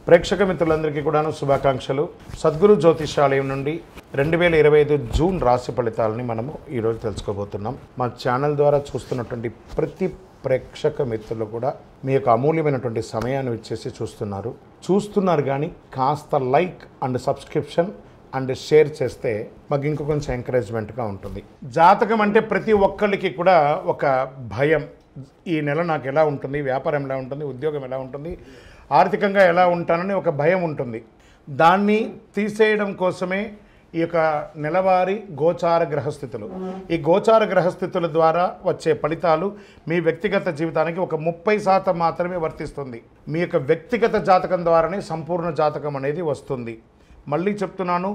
ప్రేక్షక మిత్రులందరికీ కూడాను శుభాకాంక్షలు. సద్గురు జ్యోతిషాలయం నుండి 2025 జూన్ రాశి ఫలితాలని మనము ఈరోజు తెలుసుకోబోతున్నాం. మా ఛానల్ ద్వారా చూస్తున్నటువంటి ప్రతి ప్రేక్షక మిత్రులు కూడా మీ యొక్క అమూల్యమైనటువంటి సమయాన్ని ఇచ్చేసి చూస్తున్నారు కానీ కాస్త like and subscription and share చేస్తే మాకు ఇంకో కొంచెం ఎంకరేజ్మెంట్గా ఉంటుంది. జాతకం అంటే ప్రతి ఒక్కరికి కూడా ఒక భయం. ఈ నెల నాకు ఎలా ఉంటుంది, వ్యాపారం ఎలా ఉంటుంది, ఉద్యోగం ఎలా ఉంటుంది, ఆర్థికంగా ఎలా ఉంటానని ఒక భయం ఉంటుంది. దాన్ని తీసేయడం కోసమే ఈ యొక్క నెలవారీ గోచార గ్రహస్థితులు. ఈ గోచార గ్రహస్థితుల ద్వారా వచ్చే ఫలితాలు మీ వ్యక్తిగత జీవితానికి ఒక 30% మాత్రమే వర్తిస్తుంది. మీ యొక్క వ్యక్తిగత జాతకం ద్వారానే సంపూర్ణ జాతకం అనేది వస్తుంది. మళ్ళీ చెప్తున్నాను,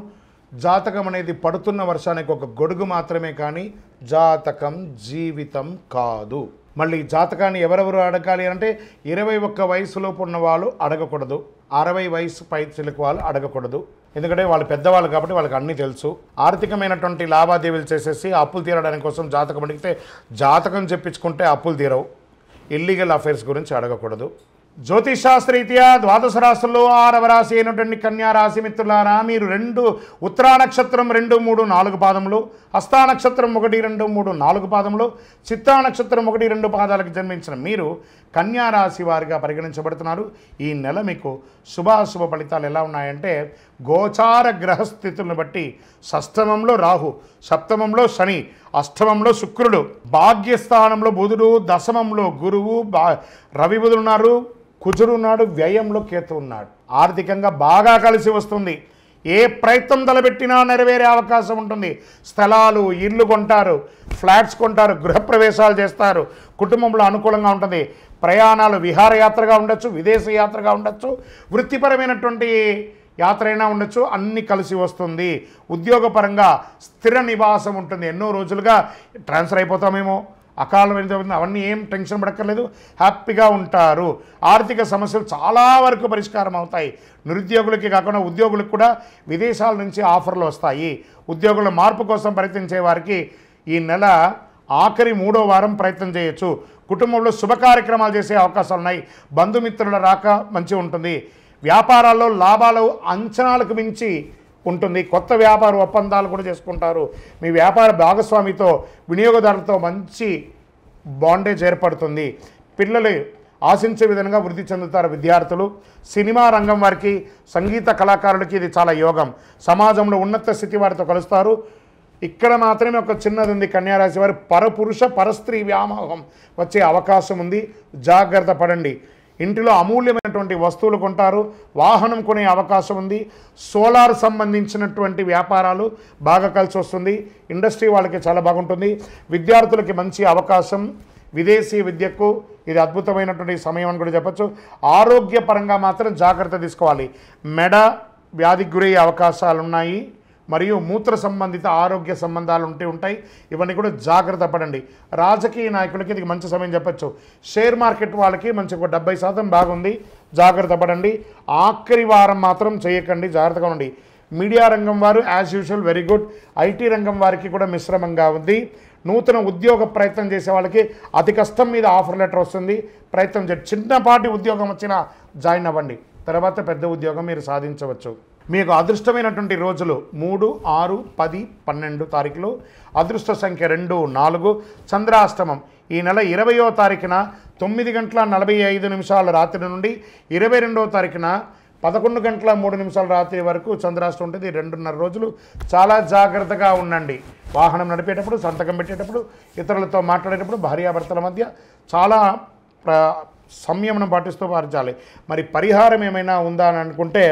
జాతకం అనేది పడుతున్న వర్షానికి ఒక గొడుగు మాత్రమే, కానీ జాతకం జీవితం కాదు. మళ్ళీ జాతకాన్ని ఎవరెవరు అడగాలి అంటే 21 వయసులోపు ఉన్న వాళ్ళు అడగకూడదు, 60 వయసు పైచిలకు వాళ్ళు అడగకూడదు. ఎందుకంటే వాళ్ళు పెద్దవాళ్ళు కాబట్టి వాళ్ళకి అన్నీ తెలుసు. ఆర్థికమైనటువంటి లావాదేవీలు చేసేసి అప్పులు తీరడానికి కోసం జాతకం అడిగితే జాతకం చెప్పించుకుంటే అప్పులు తీరవు. ఇల్లీగల్ అఫైర్స్ గురించి అడగకూడదు. జ్యోతిషాస్త్రరీత్యా ద్వాదశ రాశుల్లో 6వ రాశి అయినటువంటి కన్యా రాశి మిత్రులారా, మీరు ఉత్తరా నక్షత్రం 2, 3, 4 పాదములు, హస్తా నక్షత్రం 1, 2, 3, 4 పాదములు, చిత్తా నక్షత్రం 1, 2 పాదాలకు జన్మించిన మీరు కన్యా రాశి వారిగా పరిగణించబడుతున్నారు. ఈ నెల మీకు శుభాశుభ ఫలితాలు ఎలా ఉన్నాయంటే, గోచార గ్రహస్థితులను బట్టి షష్టమంలో రాహు, సప్తమంలో శని, అష్టమంలో శుక్రుడు, భాగ్యస్థానంలో బుధుడు, దశమంలో గురువు, రవి బుధుడు ఉన్నారు, కుజుడు ఉన్నాడు, వ్యయంలో కేతు ఉన్నాడు. ఆర్థికంగా బాగా కలిసి వస్తుంది. ఏ ప్రయత్నం తలపెట్టినా నెరవేరే అవకాశం ఉంటుంది. స్థలాలు, ఇల్లు కొంటారు, ఫ్లాట్స్ కొంటారు, గృహప్రవేశాలు చేస్తారు, కుటుంబంలో అనుకూలంగా ఉంటుంది. ప్రయాణాలు విహారయాత్రగా ఉండొచ్చు, విదేశీ యాత్రగా ఉండొచ్చు, వృత్తిపరమైనటువంటి యాత్ర అయినా ఉండొచ్చు, అన్నీ కలిసి వస్తుంది. ఉద్యోగపరంగా స్థిర నివాసం ఉంటుంది. ఎన్నో రోజులుగా ట్రాన్స్ఫర్ అయిపోతామేమో, అకాలమైన అవన్నీ ఏం టెన్షన్ పడక్కర్లేదు, హ్యాపీగా ఉంటారు. ఆర్థిక సమస్యలు చాలా వరకు పరిష్కారం అవుతాయి. నిరుద్యోగులకి కాకుండా ఉద్యోగులకు కూడా విదేశాల నుంచి ఆఫర్లు వస్తాయి. ఉద్యోగుల మార్పు కోసం ప్రయత్నించే వారికి ఈ నెల ఆఖరి 3వ వారం ప్రయత్నం చేయొచ్చు. కుటుంబంలో శుభ కార్యక్రమాలు చేసే అవకాశాలు ఉన్నాయి. బంధుమిత్రుల రాక మంచి ఉంటుంది. వ్యాపారాల్లో లాభాలు అంచనాలకు మించి ఉంటుంది. కొత్త వ్యాపార ఒప్పందాలు కూడా చేసుకుంటారు. మీ వ్యాపార భాగస్వామితో, వినియోగదారులతో మంచి బాండేజ్ ఏర్పడుతుంది. పిల్లలు ఆశించే విధంగా వృద్ధి చెందుతారు. విద్యార్థులు, సినిమా రంగం వారికి, సంగీత కళాకారులకి ఇది చాలా యోగం. సమాజంలో ఉన్నత స్థితి వారితో కలుస్తారు. ఇక్కడ మాత్రమే ఒక చిన్నది ఉంది. కన్యారాశి వారు పరపురుష పరస్త్రీ వ్యామోహం వచ్చే అవకాశం ఉంది. జాగ్రత్త పడండి. ఇంటిలో అమూల్యమైనటువంటి వస్తువులు కొంటారు. వాహనం కొనే అవకాశం ఉంది. సోలార్ సంబంధించినటువంటి వ్యాపారాలు బాగా కలిసి వస్తుంది. ఇండస్ట్రీ వాళ్ళకి చాలా బాగుంటుంది. విద్యార్థులకి మంచి అవకాశం. విదేశీ విద్యకు ఇది అద్భుతమైనటువంటి సమయం అని కూడా చెప్పచ్చు. ఆరోగ్యపరంగా మాత్రం జాగ్రత్త తీసుకోవాలి. మెడ వ్యాధికి గురయ్యే అవకాశాలు ఉన్నాయి. మరియు మూత్ర సంబంధిత ఆరోగ్య సంబంధాలు ఉంటాయి. ఇవన్నీ కూడా జాగ్రత్త పడండి. రాజకీయ నాయకులకి ఇది మంచి సమయం చెప్పచ్చు. షేర్ మార్కెట్ వాళ్ళకి మంచి ఒక 70% బాగుంది. జాగ్రత్త పడండి. ఆఖరి వారం మాత్రం చేయకండి, జాగ్రత్తగా ఉండండి. మీడియా రంగం వారు as usual very good. IT రంగం వారికి కూడా మిశ్రమంగా ఉంది. నూతన ఉద్యోగ ప్రయత్నం చేసే వాళ్ళకి అతి కష్టం మీద ఆఫర్ లెటర్ వస్తుంది. ప్రయత్నం చేయండి. చిన్నపాటి ఉద్యోగం వచ్చినా జాయిన్ అవ్వండి. తర్వాత పెద్ద ఉద్యోగం మీరు సాధించవచ్చు. మీకు అదృష్టమైనటువంటి రోజులు 3, 6, 10, 12 తారీఖులు. అదృష్ట సంఖ్య 2, 4. చంద్రాష్టమం ఈ నెల 20వ తారీఖున 9:45 రాత్రి నుండి 22వ తారీఖున 11:03 రాత్రి వరకు చంద్రాష్టమం ఉంటుంది. 2.5 రోజులు చాలా జాగ్రత్తగా ఉండండి. వాహనం నడిపేటప్పుడు, సంతకం పెట్టేటప్పుడు, ఇతరులతో మాట్లాడేటప్పుడు, భార్యాభర్తల మధ్య చాలా సంయమనం పాటిస్తూ పాటించాలి. మరి పరిహారం ఏమైనా ఉందా అని అనుకుంటే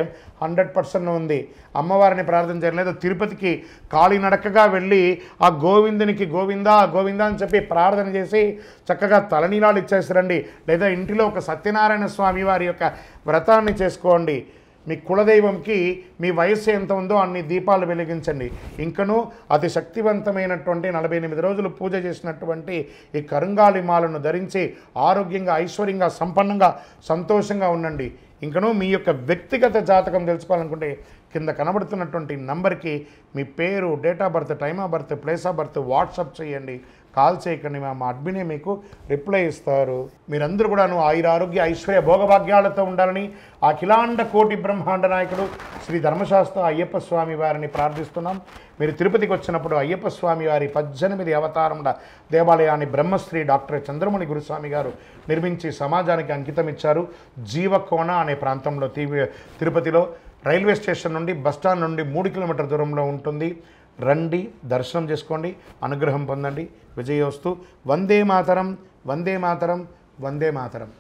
100% ఉంది. అమ్మవారిని ప్రార్థన చేయలేదు. తిరుపతికి కాలినడకగా వెళ్ళి ఆ గోవిందునికి గోవిందా గోవిందా అని చెప్పి ప్రార్థన చేసి చక్కగా తలనీలాలు ఇచ్చేసిరండి. లేదా ఇంటిలో ఒక సత్యనారాయణ స్వామి వారి యొక్క వ్రతాన్ని చేసుకోండి. మీ కులదైవంకి మీ వయస్సు ఎంత ఉందో అన్ని దీపాలు వెలిగించండి. ఇంకనూ అతి శక్తివంతమైనటువంటి 48 రోజులు పూజ చేసినటువంటి ఈ కరుంగాలి మాలను ధరించి ఆరోగ్యంగా, ఐశ్వర్యంగా, సంపన్నంగా, సంతోషంగా ఉండండి. ఇంకనూ మీ యొక్క వ్యక్తిగత జాతకం తెలుసుకోవాలనుకుంటే కింద కనబడుతున్నటువంటి నంబర్కి మీ పేరు, date of birth, time of birth, place of birth WhatsApp చేయండి. కాల్ చేయకండి, మా అడ్మినే మీకు రిప్లై ఇస్తారు. మీరందరూ కూడాను ఆయురారోగ్య ఐశ్వర్య భోగభాగ్యాలతో ఉండాలని అఖిలాండ కోటి బ్రహ్మాండ నాయకుడు శ్రీ ధర్మశాస్త్ర అయ్యప్ప స్వామి వారిని ప్రార్థిస్తున్నాం. మీరు తిరుపతికి వచ్చినప్పుడు అయ్యప్ప స్వామి వారి 18 అవతారముల దేవాలయాన్ని బ్రహ్మశ్రీ డాక్టర్ చంద్రమౌళి గురుస్వామి గారు నిర్మించి సమాజానికి అంకితం ఇచ్చారు. జీవకోణ అనే ప్రాంతంలో తిరుపతిలో రైల్వే స్టేషన్ నుండి బస్టాండ్ నుండి 3 కిలోమీటర్ల దూరంలో ఉంటుంది. రండి, దర్శనం చేసుకోండి, అనుగ్రహం పొందండి. విజయోస్తు. వందే మాతరం, వందే మాతరం, వందే మాతరం.